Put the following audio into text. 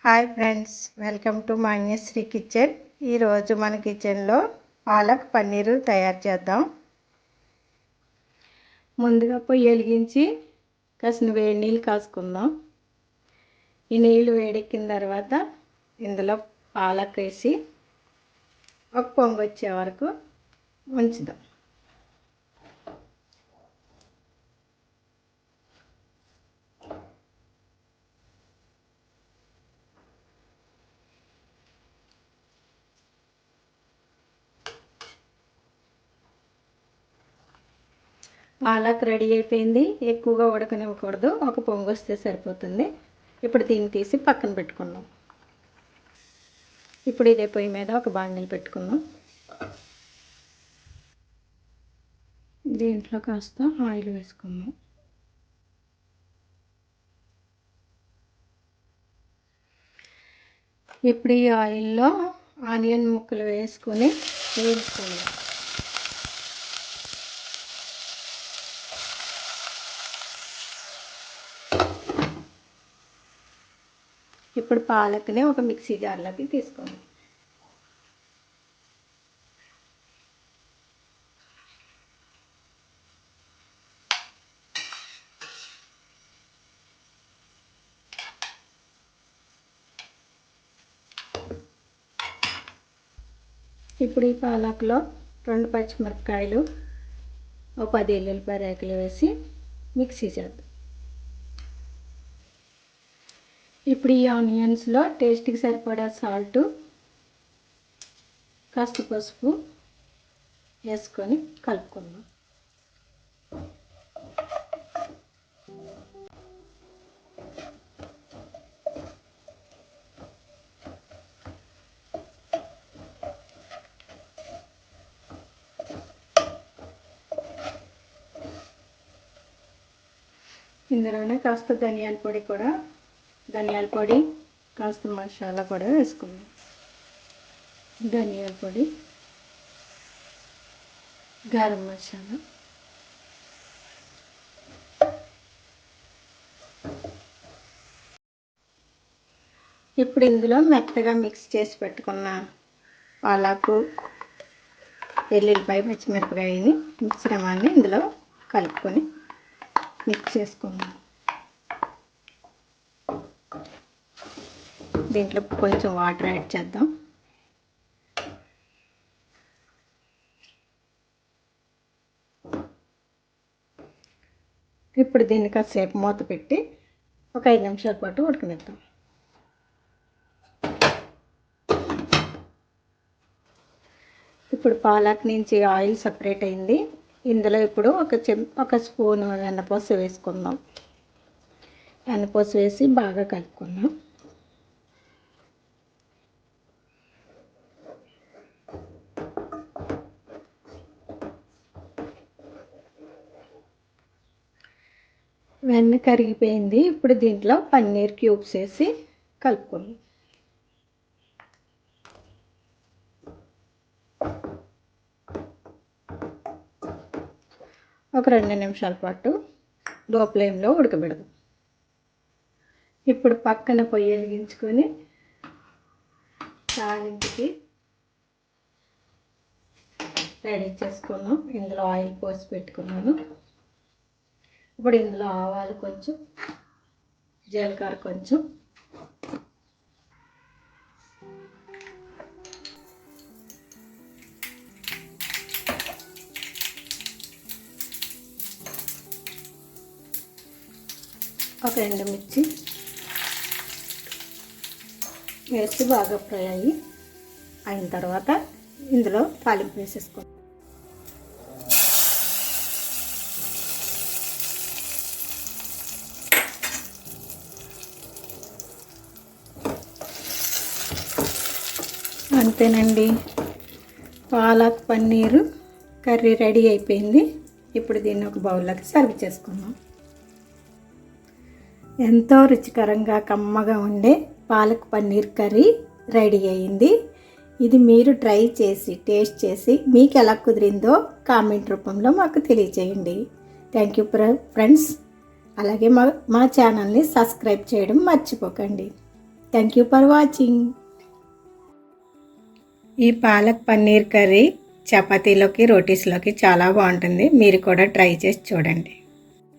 Hi friends, welcome to Manyashree kitchen. ఈరోజు మన కిచెన్లో పాలక్ పన్నీరు తయారు చేద్దాం. ముందుగా పొయ్యి వెలిగించి కాసిన వేడి నీళ్ళు కాసుకుందాం. ఈ నీళ్ళు వేడెక్కిన తర్వాత ఇందులో పాలక్ వేసి ఒక పొంగు వచ్చే వరకు ఉంచుదాం. పాలక్ రెడీ అయిపోయింది. ఎక్కువగా ఉడకనివ్వకూడదు, ఒక పొంగు వస్తే సరిపోతుంది. ఇప్పుడు దీన్ని తీసి పక్కన పెట్టుకుందాం. ఇప్పుడు ఇదే పొయ్యి మీద ఒక బాండిల్ పెట్టుకుందాం. దీంట్లో కాస్త ఆయిల్ వేసుకుందాం. ఇప్పుడు ఈ ఆయిల్లో ఆనియన్ ముక్కలు వేసుకొని వేయించుకుందాం. ఇప్పుడు పాలక్ని ఒక మిక్సీ జార్లోకి తీసుకోండి. ఇప్పుడు ఈ పాలక్లో 2 పచ్చిమిరపకాయలు, ఒక 10 ఎల్లుల్లిపాయ రేకులు వేసి మిక్సీ చేద్దాం. ఇప్పుడు ఈ ఆనియన్స్లో టేస్ట్కి సరిపడా సాల్టు, కాస్త పసుపు వేసుకొని కలుపుకుందాం. ఇందులోనే కాస్త ధనియాల పొడి, కాస్త మసాలా కూడా వేసుకుందాం. ధనియాల పొడి, గరం మసాలా, ఇప్పుడు ఇందులో మెత్తగా మిక్స్ చేసి పెట్టుకున్న పాలకు, ఎల్లుల్లిపాయ, పచ్చిమిరపకాయని మిశ్రమాన్ని ఇందులో కలుపుకొని మిక్స్ చేసుకుందాం. దీంట్లో కొంచెం వాటర్ యాడ్ చేద్దాం. ఇప్పుడు దీన్ని కాసేపు మూత పెట్టి ఒక 5 నిమిషాల పాటు ఉడకనిద్దాం. ఇప్పుడు పాలక్ నుంచి ఆయిల్ సపరేట్ అయింది. ఇందులో ఇప్పుడు ఒక స్పూన్ వెన్నపూస వేసుకుందాం. వెన్నపూస వేసి బాగా కలుపుకుందాం. వెన్న కరిగిపోయింది. ఇప్పుడు దీంట్లో పన్నీర్ క్యూబ్స్ వేసి కలుపుకుందాం. ఒక 2 నిమిషాల పాటు లో ఫ్లేమ్లో ఉడకబెడదాం. ఇప్పుడు పక్కన పొయ్యి వెలిగించుకొని తాలింపుకి రెడీ చేసుకున్నాం. ఇందులో ఆయిల్ పోసి పెట్టుకున్నాను. ఇప్పుడు ఇందులో ఆవాలు కొంచెం, జీలకర్ర కొంచెం, ఒక 2 మిర్చి వేసి బాగా ఫ్రై అయిన తర్వాత ఇందులో తాలింపు వేసేసుకోండి. అంతేనండి, పాలక్ పన్నీరు కర్రీ రెడీ అయిపోయింది. ఇప్పుడు దీన్ని ఒక బౌల్లోకి సర్వ్ చేసుకుందాం. ఎంతో రుచికరంగా కమ్మగా ఉండే పాలక్ పన్నీర్ కర్రీ రెడీ అయింది. ఇది మీరు ట్రై చేసి టేస్ట్ చేసి మీకు ఎలా కుదిరిందో కామెంట్ రూపంలో మాకు తెలియచేయండి. Thank you friends. అలాగే మా ఛానల్ని సబ్స్క్రైబ్ చేయడం మర్చిపోకండి. Thank you for watching. ఈ పాలక్ పన్నీర్ కర్రీ చపాతీలోకి రోటీస్లోకి చాలా బాగుంటుంది. మీరు కూడా ట్రై చేసి చూడండి.